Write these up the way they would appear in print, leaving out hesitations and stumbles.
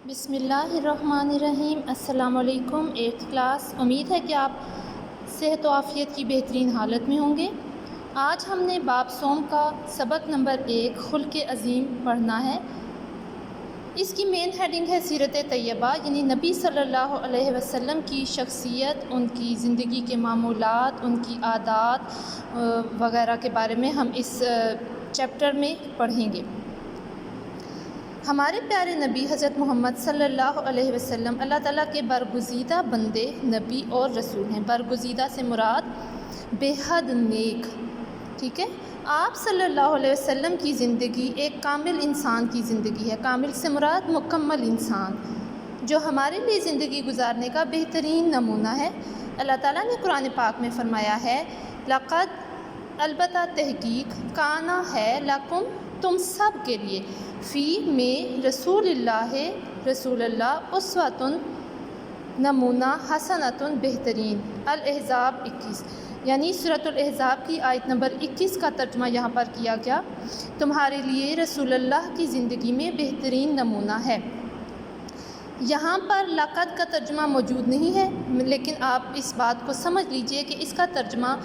بسم اللہ الرحمن الرحیم۔ السلام علیکم 8th کلاس۔ امید ہے کہ آپ صحت و عافیت کی بہترین حالت میں ہوں گے۔ آج ہم نے باب صوم کا سبق نمبر 1 خلق عظیم پڑھنا ہے۔ اس کی مین ہیڈنگ ہے سیرت طیبہ، یعنی نبی صلی اللہ علیہ وسلم کی شخصیت، ان کی زندگی کے معمولات، ان کی عادات وغیرہ کے بارے میں ہم اس چیپٹر میں پڑھیں گے۔ ہمارے پیارے نبی حضرت محمد صلی اللہ علیہ وسلم اللہ تعالیٰ کے برگزیدہ بندے، نبی اور رسول ہیں۔ برگزیدہ سے مراد بے حد نیک، ٹھیک ہے۔ آپ صلی اللہ علیہ وسلم کی زندگی ایک کامل انسان کی زندگی ہے۔ کامل سے مراد مکمل انسان، جو ہمارے لیے زندگی گزارنے کا بہترین نمونہ ہے۔ اللہ تعالیٰ نے قرآن پاک میں فرمایا ہے، لقد، البتہ تحقیق، کانا ہے، لکم، تم سب کے لیے، فی میں، رسول اللہ، اسوۃ، نمونہ، حسنۃ، بہترین، الاحزاب 21، یعنی سورۃ الاحزاب کی آیت نمبر 21 کا ترجمہ یہاں پر کیا گیا، تمہارے لیے رسول اللہ کی زندگی میں بہترین نمونہ ہے۔ یہاں پر لقد کا ترجمہ موجود نہیں ہے، لیکن آپ اس بات کو سمجھ لیجئے کہ اس کا ترجمہ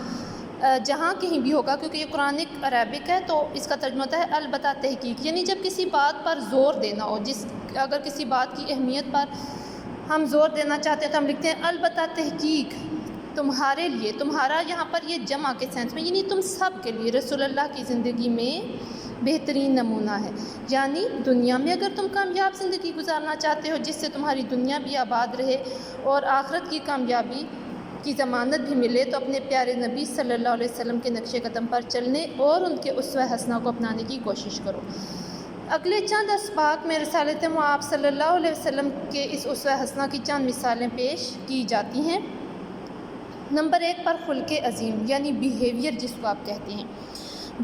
جہاں کہیں بھی ہوگا، کیونکہ یہ قرآنک عربک ہے، تو اس کا ترجمہ ہوتا ہے البتہ تحقیق، یعنی جب کسی بات پر زور دینا ہو، اگر کسی بات کی اہمیت پر ہم زور دینا چاہتے ہیں تو ہم لکھتے ہیں البتہ تحقیق، تمہارے لیے، تمہارا یہاں پر یہ جمع کے سینس میں، یعنی تم سب کے لیے رسول اللہ کی زندگی میں بہترین نمونہ ہے۔ یعنی دنیا میں اگر تم کامیاب زندگی گزارنا چاہتے ہو، جس سے تمہاری دنیا بھی آباد رہے اور آخرت کی کامیابی کی ضمانت بھی ملے، تو اپنے پیارے نبی صلی اللہ علیہ وسلم کے نقش قدم پر چلنے اور ان کے اسوہ حسنہ کو اپنانے کی کوشش کرو۔ اگلے چند اسباق میں رسالت آپ صلی اللہ علیہ وسلم کے اس اسوہ حسنہ کی چند مثالیں پیش کی جاتی ہیں۔ نمبر 1 پر خلق عظیم، یعنی بیہیویئر جس کو آپ کہتے ہیں۔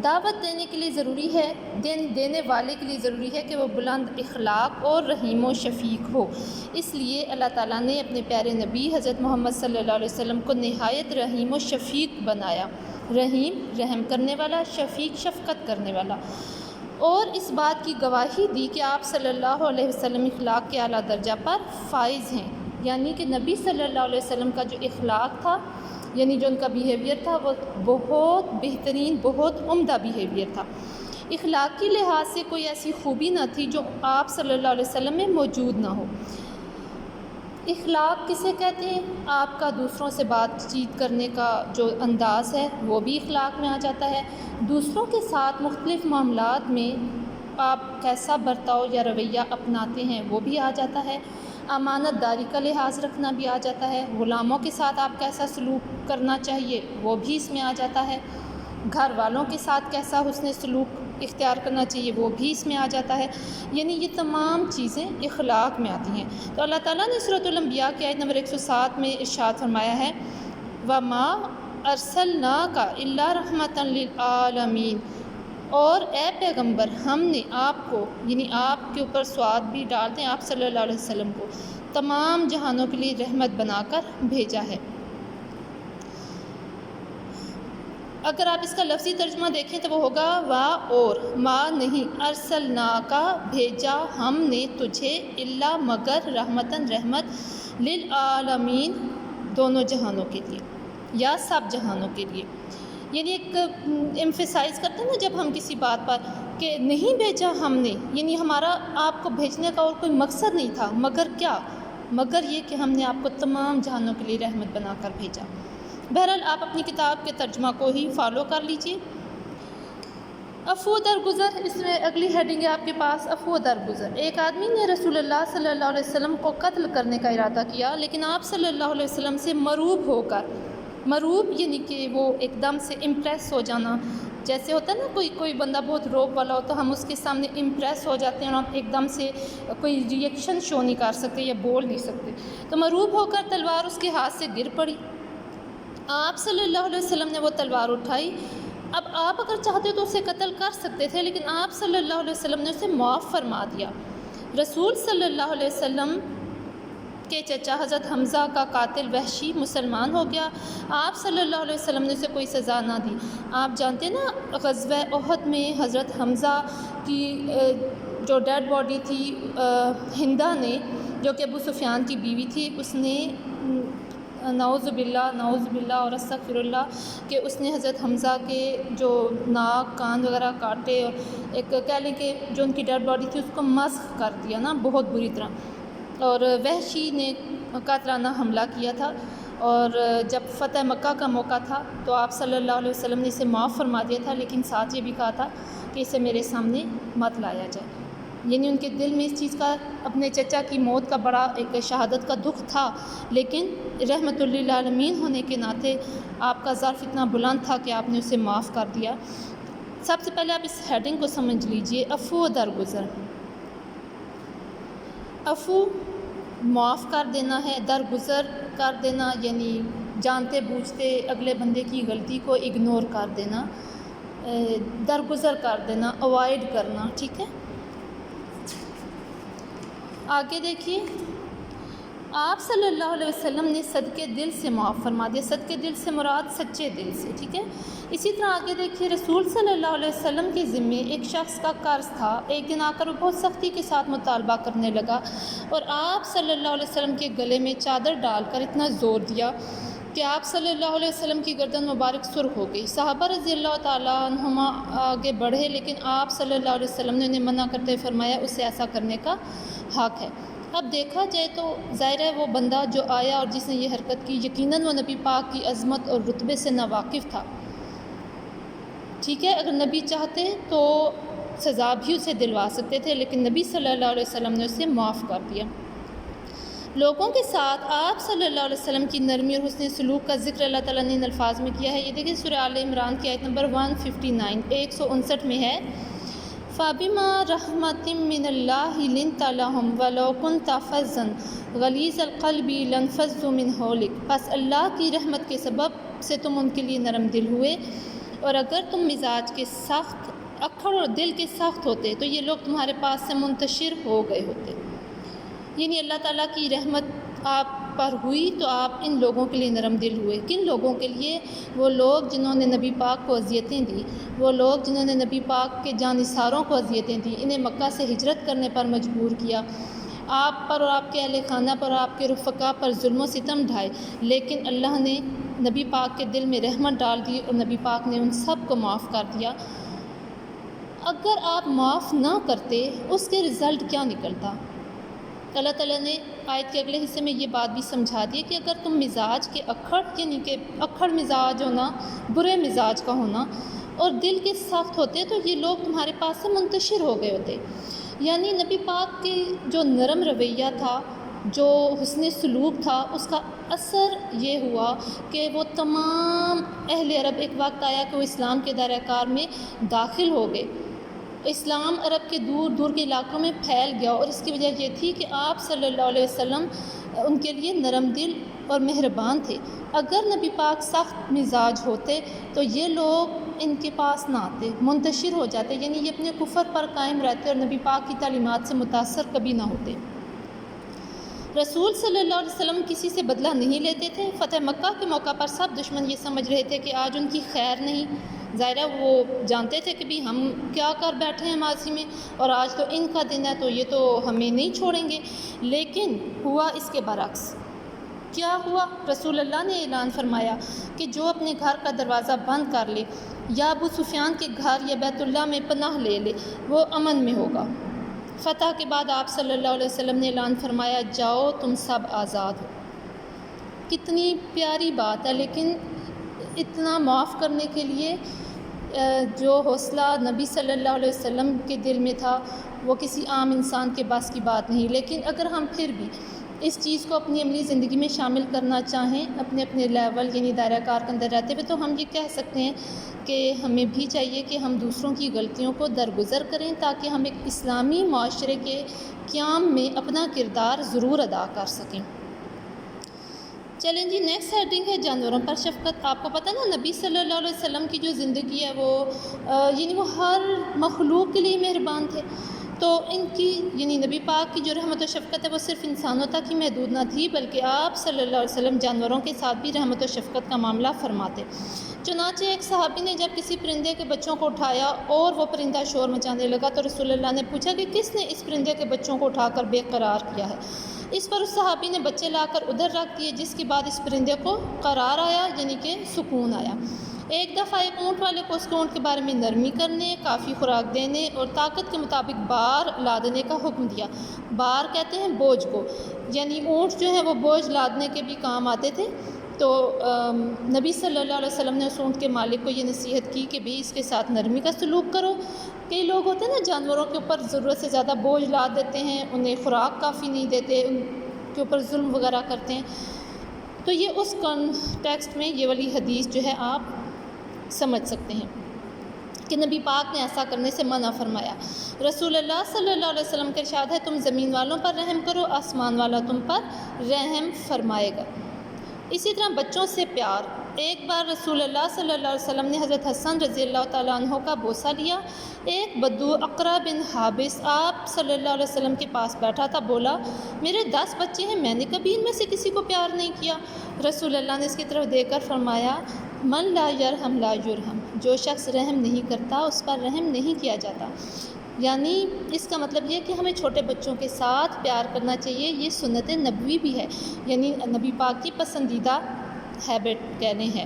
دعوت دینے کے لیے ضروری ہے، دینے والے کے لیے ضروری ہے کہ وہ بلند اخلاق اور رحیم و شفیق ہو۔ اس لیے اللہ تعالیٰ نے اپنے پیارے نبی حضرت محمد صلی اللہ علیہ وسلم کو نہایت رحیم و شفیق بنایا۔ رحیم، رحم کرنے والا، شفیق، شفقت کرنے والا، اور اس بات کی گواہی دی کہ آپ صلی اللہ علیہ وسلم اخلاق کے اعلیٰ درجہ پر فائز ہیں، یعنی کہ نبی صلی اللہ علیہ وسلم کا جو اخلاق تھا، یعنی جو ان کا بیہیویئر تھا، وہ بہت بہترین، بہت عمدہ بیہیویئر تھا۔ اخلاقی لحاظ سے کوئی ایسی خوبی نہ تھی جو آپ صلی اللہ علیہ وسلم میں موجود نہ ہو۔ اخلاق کسے کہتے ہیں؟ آپ کا دوسروں سے بات چیت کرنے کا جو انداز ہے وہ بھی اخلاق میں آ جاتا ہے۔ دوسروں کے ساتھ مختلف معاملات میں آپ کیسا برتاؤ یا رویہ اپناتے ہیں وہ بھی آ جاتا ہے۔ امانت داری کا لحاظ رکھنا بھی آ جاتا ہے۔ غلاموں کے ساتھ آپ کیسا سلوک کرنا چاہیے وہ بھی اس میں آ جاتا ہے۔ گھر والوں کے ساتھ کیسا حسن سلوک اختیار کرنا چاہیے وہ بھی اس میں آ جاتا ہے۔ یعنی یہ تمام چیزیں اخلاق میں آتی ہیں۔ تو اللہ تعالیٰ نے سورۃ الانبیاء کی آیت نمبر 107 میں ارشاد فرمایا ہے، وَمَا أَرْسَلْنَاكَ إِلَّا رَحْمَةً لِلْعَالَمِينَ، اور اے پیغمبر، ہم نے آپ کو، یعنی آپ کے اوپر سواد بھی ڈال دیں، آپ صلی اللہ علیہ وسلم کو تمام جہانوں کے لیے رحمت بنا کر بھیجا ہے۔ اگر آپ اس کا لفظی ترجمہ دیکھیں تو وہ ہوگا وا، اور، ما نہیں، ارسلناکا، بھیجا ہم نے تجھے، الا مگر، رحمتاً، رحمت، للعالمین، دونوں جہانوں کے لیے یا سب جہانوں کے لیے۔ یعنی ایک ایمفیسائز کرتے ہیں نا جب ہم کسی بات پر کہ نہیں بھیجا ہم نے، یعنی ہمارا آپ کو بھیجنے کا اور کوئی مقصد نہیں تھا، مگر کیا؟ مگر یہ کہ ہم نے آپ کو تمام جہانوں کے لیے رحمت بنا کر بھیجا۔ بہرحال آپ اپنی کتاب کے ترجمہ کو ہی فالو کر لیجئے۔ عفو درگزر، اس میں اگلی ہیڈنگ ہے آپ کے پاس، عفو درگزر۔ ایک آدمی نے رسول اللہ صلی اللہ علیہ وسلم کو قتل کرنے کا ارادہ کیا، لیکن آپ صلی اللہ علیہ وسلم سے مروب ہو کر، مروب یعنی کہ وہ ایک دم سے امپریس ہو جانا، جیسے ہوتا ہے نا کوئی بندہ بہت روب والا ہوتا ہے، ہم اس کے سامنے امپریس ہو جاتے ہیں اور ہم ایک دم سے کوئی ریئیکشن شو نہیں کر سکتے یا بول نہیں سکتے، تو مروب ہو کر تلوار اس کے ہاتھ سے گر پڑی۔ آپ صلی اللہ علیہ وسلم نے وہ تلوار اٹھائی۔ اب آپ اگر چاہتے تو اسے قتل کر سکتے تھے، لیکن آپ صلی اللہ علیہ وسلم نے اسے معاف فرما دیا۔ رسول صلی اللہ علیہ وسلم کے چچا حضرت حمزہ کا قاتل وحشی مسلمان ہو گیا۔ آپ صلی اللہ علیہ وسلم نے اسے کوئی سزا نہ دی۔ آپ جانتے ہیں نا غزوہ احد میں حضرت حمزہ کی جو ڈیڈ باڈی تھی ہندا نے، جو کہ ابو سفیان کی بیوی تھی، اس نے نعوذ باللہ اور استغفر اللہ کہ اس نے حضرت حمزہ کے جو ناک کان وغیرہ کاٹے، اور ایک کہہ لیں کہ جو ان کی ڈیڈ باڈی تھی اس کو مسخ کر دیا نا بہت بری طرح، اور وحشی نے قاتلانہ حملہ کیا تھا۔ اور جب فتح مکہ کا موقع تھا تو آپ صلی اللہ علیہ وسلم نے اسے معاف فرما دیا تھا، لیکن ساتھ یہ بھی کہا تھا کہ اسے میرے سامنے مت لایا جائے۔ یعنی ان کے دل میں اس چیز کا، اپنے چچا کی موت کا بڑا ایک شہادت کا دکھ تھا، لیکن رحمت للعالمین ہونے کے ناطے آپ کا ظرف اتنا بلند تھا کہ آپ نے اسے معاف کر دیا۔ سب سے پہلے آپ اس ہیڈنگ کو سمجھ لیجئے، عفو و درگزر۔ عفو معاف کر دینا ہے، درگزر کر دینا یعنی جانتے بوجھتے اگلے بندے کی غلطی کو اگنور کر دینا، درگزر کر دینا، اوائڈ کرنا، ٹھیک ہے۔ آگے دیکھیے، آپ صلی اللہ علیہ وسلم نے صدقے دل سے معاف فرما دیا۔ صدقے دل سے مراد سچے دل سے، ٹھیک ہے۔ اسی طرح آگے دیکھیے، رسول صلی اللہ علیہ وسلم کے ذمے ایک شخص کا قرض تھا۔ ایک دن آ کر وہ بہت سختی کے ساتھ مطالبہ کرنے لگا، اور آپ صلی اللہ علیہ وسلم کے گلے میں چادر ڈال کر اتنا زور دیا کہ آپ صلی اللہ علیہ وسلم کی گردن مبارک سرخ ہو گئی۔ صحابہ رضی اللہ تعالیٰ عنہما آگے بڑھے، لیکن آپ صلی اللہ علیہ وسلم نے انہیں منع کرتے فرمایا اسے ایسا کرنے کا حق ہے۔ اب دیکھا جائے تو ظاہر ہے وہ بندہ جو آیا اور جس نے یہ حرکت کی، یقیناً وہ نبی پاک کی عظمت اور رتبے سے ناواقف تھا، ٹھیک ہے۔ اگر نبی چاہتے تو سزا بھی اسے دلوا سکتے تھے، لیکن نبی صلی اللہ علیہ وسلم نے اسے معاف کر دیا۔ لوگوں کے ساتھ آپ صلی اللہ علیہ وسلم کی نرمی اور حسن سلوک کا ذکر اللہ تعالیٰ نے ان الفاظ میں کیا ہے۔ یہ دیکھیں سورہ آل عمران کی آیت نمبر 159 159 میں ہے، فَبِمَا رَحْمَةٍ مِّنَ اللَّهِ لِنْتَ لَهُمْ وَلَوْ كُنْتَ فَظًّا غَلِيظَ الْقَلْبِ لَانفَضُّوا مِنْ حَوْلِكَ۔ بس اللہ کی رحمت کے سبب سے تم ان کے لیے نرم دل ہوئے، اور اگر تم مزاج کے سخت، اکڑ اور دل کے سخت ہوتے تو یہ لوگ تمہارے پاس سے منتشر ہو گئے ہوتے۔ یعنی اللہ تعالیٰ کی رحمت آپ پر ہوئی تو آپ ان لوگوں کے لیے نرم دل ہوئے۔ کن لوگوں کے لیے؟ وہ لوگ جنہوں نے نبی پاک کو اذیتیں دی، وہ لوگ جنہوں نے نبی پاک کے جانثاروں کو اذیتیں دیں، انہیں مکہ سے ہجرت کرنے پر مجبور کیا، آپ پر اور آپ کے اہل خانہ پر اور آپ کے رفقا پر ظلم و ستم ڈھائے، لیکن اللہ نے نبی پاک کے دل میں رحمت ڈال دی اور نبی پاک نے ان سب کو معاف کر دیا۔ اگر آپ معاف نہ کرتے اس کے رزلٹ کیا نکلتا؟ اللہ تعالیٰ نے آیت کے اگلے حصے میں یہ بات بھی سمجھا دی کہ اگر تم مزاج کے اکڑ، یعنی کہ اکڑ مزاج ہونا، برے مزاج کا ہونا، اور دل کے سخت ہوتے تو یہ لوگ تمہارے پاس سے منتشر ہو گئے ہوتے۔ یعنی نبی پاک کے جو نرم رویہ تھا، جو حسن سلوک تھا، اس کا اثر یہ ہوا کہ وہ تمام اہل عرب، ایک وقت آیا کہ وہ اسلام کے دائرہ کار میں داخل ہو گئے، اسلام عرب کے دور دور کے علاقوں میں پھیل گیا، اور اس کی وجہ یہ تھی کہ آپ صلی اللہ علیہ وسلم ان کے لیے نرم دل اور مہربان تھے۔ اگر نبی پاک سخت مزاج ہوتے تو یہ لوگ ان کے پاس نہ آتے، منتشر ہو جاتے، یعنی یہ اپنے کفر پر قائم رہتے اور نبی پاک کی تعلیمات سے متاثر کبھی نہ ہوتے۔ رسول صلی اللہ علیہ وسلم کسی سے بدلہ نہیں لیتے تھے۔ فتح مکہ کے موقع پر سب دشمن یہ سمجھ رہے تھے کہ آج ان کی خیر نہیں، ظاہر ہے وہ جانتے تھے کہ بھی ہم کیا کر بیٹھے ہیں ماضی میں، اور آج تو ان کا دن ہے تو یہ تو ہمیں نہیں چھوڑیں گے، لیکن ہوا اس کے برعکس۔ کیا ہوا؟ رسول اللہ نے اعلان فرمایا کہ جو اپنے گھر کا دروازہ بند کر لے یا ابو سفیان کے گھر یا بیت اللہ میں پناہ لے لے وہ امن میں ہوگا۔ فتح کے بعد آپ صلی اللہ علیہ وسلم نے اعلان فرمایا، جاؤ تم سب آزاد ہو۔ کتنی پیاری بات ہے، لیکن اتنا معاف کرنے کے لیے جو حوصلہ نبی صلی اللہ علیہ وسلم کے دل میں تھا وہ کسی عام انسان کے بس کی بات نہیں۔ لیکن اگر ہم پھر بھی اس چیز کو اپنی عملی زندگی میں شامل کرنا چاہیں، اپنے اپنے لیول یعنی دائرہ کار کے اندر رہتے ہوئے، تو ہم یہ کہہ سکتے ہیں کہ ہمیں بھی چاہیے کہ ہم دوسروں کی غلطیوں کو درگزر کریں، تاکہ ہم ایک اسلامی معاشرے کے قیام میں اپنا کردار ضرور ادا کر سکیں۔ چلیں جی، نیکسٹ ہیڈنگ ہے جانوروں پر شفقت۔ آپ کو پتہ نا نبی صلی اللہ علیہ وسلم کی جو زندگی ہے وہ یعنی وہ ہر مخلوق کے لیے مہربان تھے۔ تو ان کی یعنی نبی پاک کی جو رحمت و شفقت ہے وہ صرف انسانوں تک ہی محدود نہ تھی، بلکہ آپ صلی اللہ علیہ وسلم جانوروں کے ساتھ بھی رحمت و شفقت کا معاملہ فرماتے۔ چنانچہ ایک صحابی نے جب کسی پرندے کے بچوں کو اٹھایا اور وہ پرندہ شور مچانے لگا تو رسول اللہ نے پوچھا کہ کس نے اس پرندے کے بچوں کو اٹھا کر بے قرار کیا ہے؟ اس پر اس صحابی نے بچے لا کر ادھر رکھ دیے، جس کے بعد اس پرندے کو قرار آیا، یعنی کہ سکون آیا۔ ایک دفعہ ایک اونٹ والے کو اس کے اونٹ کے بارے میں نرمی کرنے، کافی خوراک دینے اور طاقت کے مطابق بار لادنے کا حکم دیا۔ بار کہتے ہیں بوجھ کو، یعنی اونٹ جو ہے وہ بوجھ لادنے کے بھی کام آتے تھے۔ تو نبی صلی اللہ علیہ وسلم نے اس اونٹ کے مالک کو یہ نصیحت کی کہ بھی اس کے ساتھ نرمی کا سلوک کرو۔ کئی لوگ ہوتے ہیں نا جانوروں کے اوپر ضرورت سے زیادہ بوجھ لاد دیتے ہیں، انہیں خوراک کافی نہیں دیتے، ان کے اوپر ظلم وغیرہ کرتے ہیں۔ تو یہ اس کانٹیکسٹ میں یہ والی حدیث جو ہے آپ سمجھ سکتے ہیں کہ نبی پاک نے ایسا کرنے سے منع فرمایا۔ رسول اللہ صلی اللہ علیہ وسلم کا ارشاد ہے، تم زمین والوں پر رحم کرو، آسمان والا تم پر رحم فرمائے گا۔ اسی طرح بچوں سے پیار۔ ایک بار رسول اللہ صلی اللہ علیہ وسلم نے حضرت حسن رضی اللہ تعالیٰ عنہ کا بوسہ لیا۔ ایک بدو اقرا بن حابس آپ صلی اللہ علیہ وسلم کے پاس بیٹھا تھا، بولا میرے 10 بچے ہیں، میں نے کبھی ان میں سے کسی کو پیار نہیں کیا۔ رسول اللہ نے اس کی طرف دیکھ کر فرمایا، من لا یرحم لا یرحم، جو شخص رحم نہیں کرتا اس پر رحم نہیں کیا جاتا۔ یعنی اس کا مطلب یہ کہ ہمیں چھوٹے بچوں کے ساتھ پیار کرنا چاہیے، یہ سنت نبوی بھی ہے، یعنی نبی پاک کی پسندیدہ ہیبٹ کہنے ہیں۔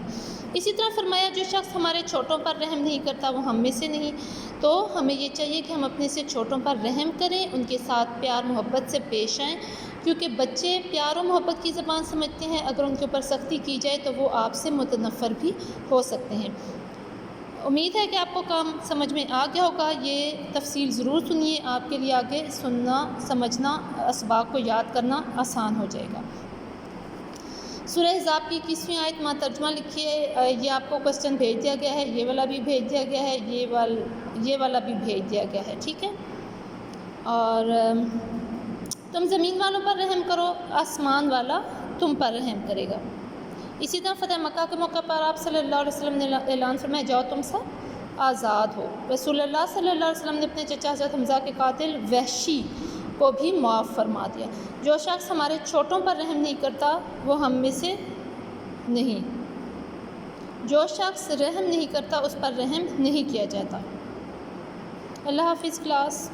اسی طرح فرمایا، جو شخص ہمارے چھوٹوں پر رحم نہیں کرتا وہ ہم میں سے نہیں۔ تو ہمیں یہ چاہیے کہ ہم اپنے سے چھوٹوں پر رحم کریں، ان کے ساتھ پیار محبت سے پیش آئیں، کیونکہ بچے پیار و محبت کی زبان سمجھتے ہیں۔ اگر ان کے اوپر سختی کی جائے تو وہ آپ سے متنفر بھی ہو سکتے ہیں۔ امید ہے کہ آپ کو کام سمجھ میں آ گیا ہوگا۔ یہ تفصیل ضرور سنیے، آپ کے لیے آگے سننا، سمجھنا، اسباق کو یاد کرنا آسان ہو جائے گا۔ سورہ احزاب کی 21ویں آیت ماں ترجمہ لکھیے۔ یہ آپ کو کوسچن بھیج دیا گیا ہے، یہ والا بھی بھیج دیا گیا ہے، یہ والا بھی بھیج دیا گیا ہے، ٹھیک ہے۔ اور تم زمین والوں پر رحم کرو، آسمان والا تم پر رحم کرے گا۔ اسی طرح فتح مکہ کے موقع پر آپ صلی اللہ علیہ وسلم نے اعلان فرمایا، جاؤ تم سب آزاد ہو۔ رسول اللہ صلی اللہ علیہ وسلم نے اپنے چچا حضرت حمزہ کے قاتل وحشی کو بھی معاف فرما دیا۔ جو شخص ہمارے چھوٹوں پر رحم نہیں کرتا وہ ہم میں سے نہیں، جو شخص رحم نہیں کرتا اس پر رحم نہیں کیا جاتا۔ اللہ حافظ کلاس۔